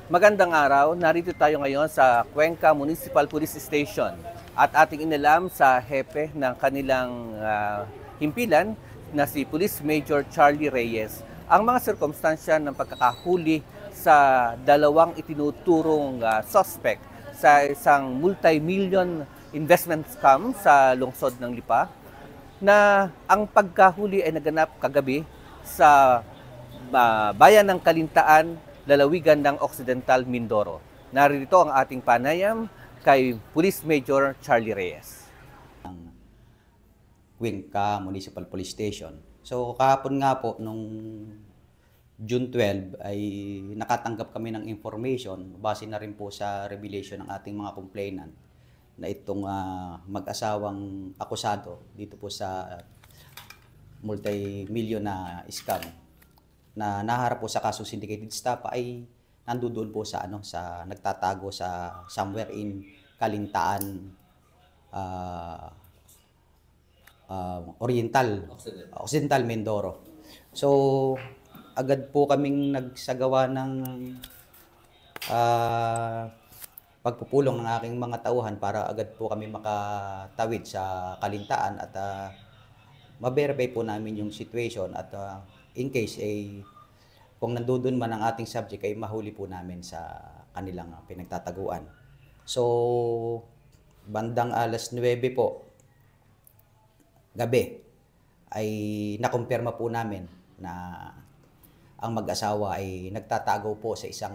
Magandang araw, narito tayo ngayon sa Cuenca Municipal Police Station at ating inalam sa hepe ng kanilang himpilan na si Police Major Charlie Reyes ang mga sirkumstansya ng pagkakahuli sa dalawang itinuturong suspect sa isang multi-million investment scam sa lungsod ng Lipa na ang pagkahuli ay naganap kagabi sa bayan ng Kalintaan, lalawigan ng Occidental Mindoro. Narito ang ating panayam kay Police Major Charlie Reyes. Cuenca Municipal Police Station. So kahapon nga po nung June 12 ay nakatanggap kami ng information base na rin po sa revelation ng ating mga complainant na itong mag-asawang akusado dito po sa multi-million na scam na naharap po sa kasong syndicated estafa ay nandoon po sa sa nagtatago sa somewhere in Kalintaan Occidental Mindoro. So agad po kaming nagsagawa ng pagpupulong ng aking mga tauhan para agad po kami makatawid sa Kalintaan at ma-verify po namin yung situation at in case kung nandoon man ang ating subject ay mahuli po namin sa kanilang pinagtataguan. So bandang alas 9 po gabi ay nakumpirma po namin na ang mag-asawa ay nagtatago po sa isang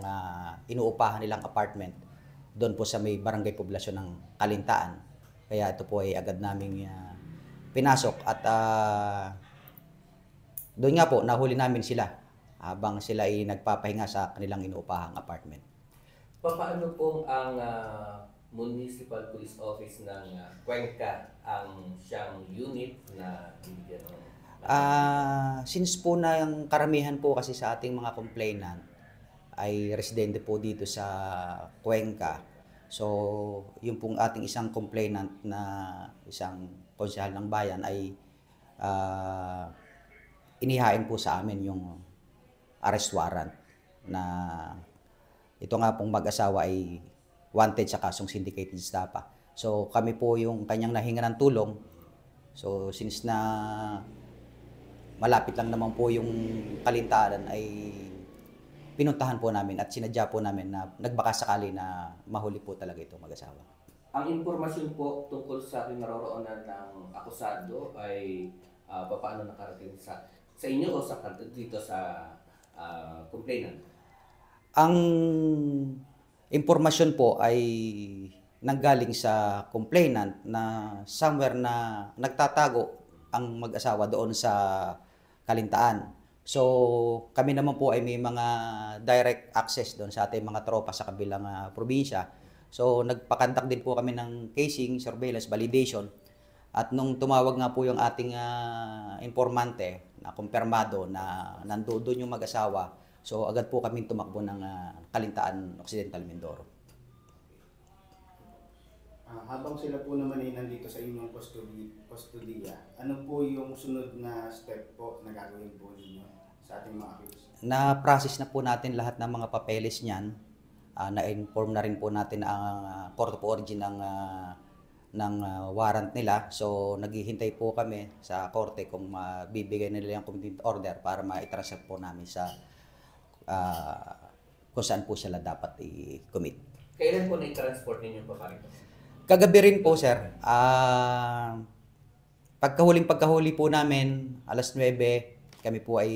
inuupahan nilang apartment doon po sa may barangay poblasyon ng Kalintaan. Kaya ito po ay agad naming pinasok at doon nga po, nahuli namin sila habang sila ay nagpapahinga sa kanilang inuupahang apartment. Paano po ang Municipal Police Office ng Cuenca ang siyang unit na binigyan ng... Since po na yung karamihan po kasi sa ating mga complainant ay residente po dito sa Cuenca. So, yung pong ating isang complainant na isang konsehal ng bayan ay inihain po sa amin yung arrest warrant na ito nga pong mag-asawa ay wanted sa kasong syndicated estafa. So kami po yung kanyang nahinga ng tulong. So since na malapit lang naman po yung Kalintaan ay pinuntahan po namin at sinadya po namin na nagbaka sakali na mahuli po talaga itong mag-asawa. Ang impormasyon po tungkol sa kinaroroonan ng akusado ay paano nakarating sa inyo o dito sa complainant? Ang impormasyon po ay nanggaling sa complainant na somewhere na nagtatago ang mag-asawa doon sa Kalintaan. So kami naman po ay may mga direct access doon sa ating mga tropa sa kabilang probinsya. So nagpakandak din po kami ng casing, surveillance, validation. At nung tumawag nga po yung ating informante na kumpirmado na nandoon yung mag-asawa, so agad po kami tumakbo ng Kalintaan, Occidental Mindoro. Habang sila po naman ay nandito sa inyong kustodiya, ano po yung sunod na step po na gagawin po ninyo sa ating mga accused? Na-process na po natin lahat ng mga papeles niyan. Na-inform na rin po natin ang court of origin ng warrant nila. So naghihintay po kami sa korte kung mabibigay nila yung contempt order para ma-transfer po namin sa kung saan po sila dapat i-commit. Kailan po na-transport ninyo pa parito? Kagabi rin po sir, pagkahuli po namin, alas 9, kami po ay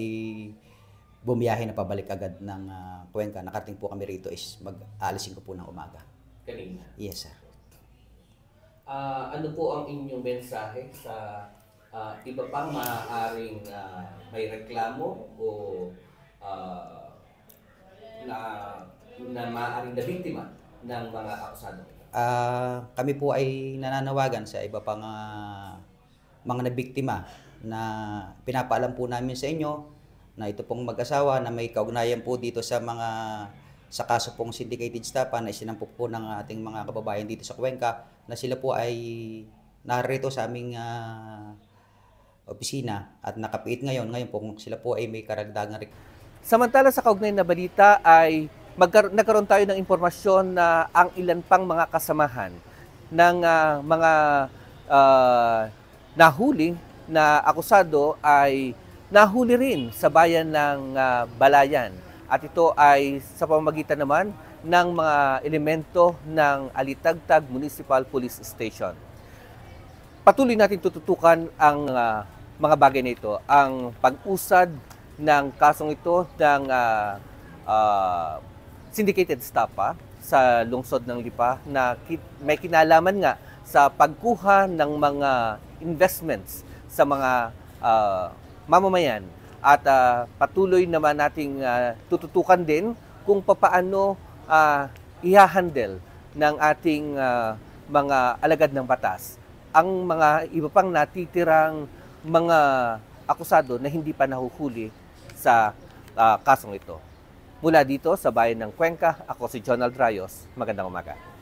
bumiyahe na pabalik agad ng Cuenca. Nakarating po kami rito is alas 5 po ng umaga. Kanina? Yes sir. Ano po ang inyong mensahe sa iba pang maaaring may reklamo o na maaaring na biktima ng mga akusado? Kami po ay nananawagan sa iba pang mga nabiktima na pinapaalam po namin sa inyo na ito pong mag-asawa na may kaugnayan po dito sa kaso pong syndicated estafa na isinampok po ng ating mga kababayan dito sa Cuenca, na sila po ay narito sa aming opisina at nakapiit ngayon po sila po ay may karagdagang. Samantala sa kaugnay na balita ay nagkaroon tayo ng impormasyon na ang ilan pang mga kasamahan ng mga nahuli na akusado ay nahuli rin sa bayan ng Balayan. At ito ay sa pamamagitan naman ng mga elemento ng Alitagtag Municipal Police Station. Patuloy natin tututukan ang mga bagay na ito, ang pag-usad ng kasong ito ng syndicated estafa sa lungsod ng Lipa na may kinalaman nga sa pagkuha ng mga investments sa mga mamamayan at patuloy naman nating tututukan din kung papaano i-handle ng ating mga alagad ng batas ang mga iba pang natitirang mga akusado na hindi pa nahuhuli sa kasong ito. Mula dito sa bayan ng Cuenca, ako si Jonald Rayos. Magandang umaga.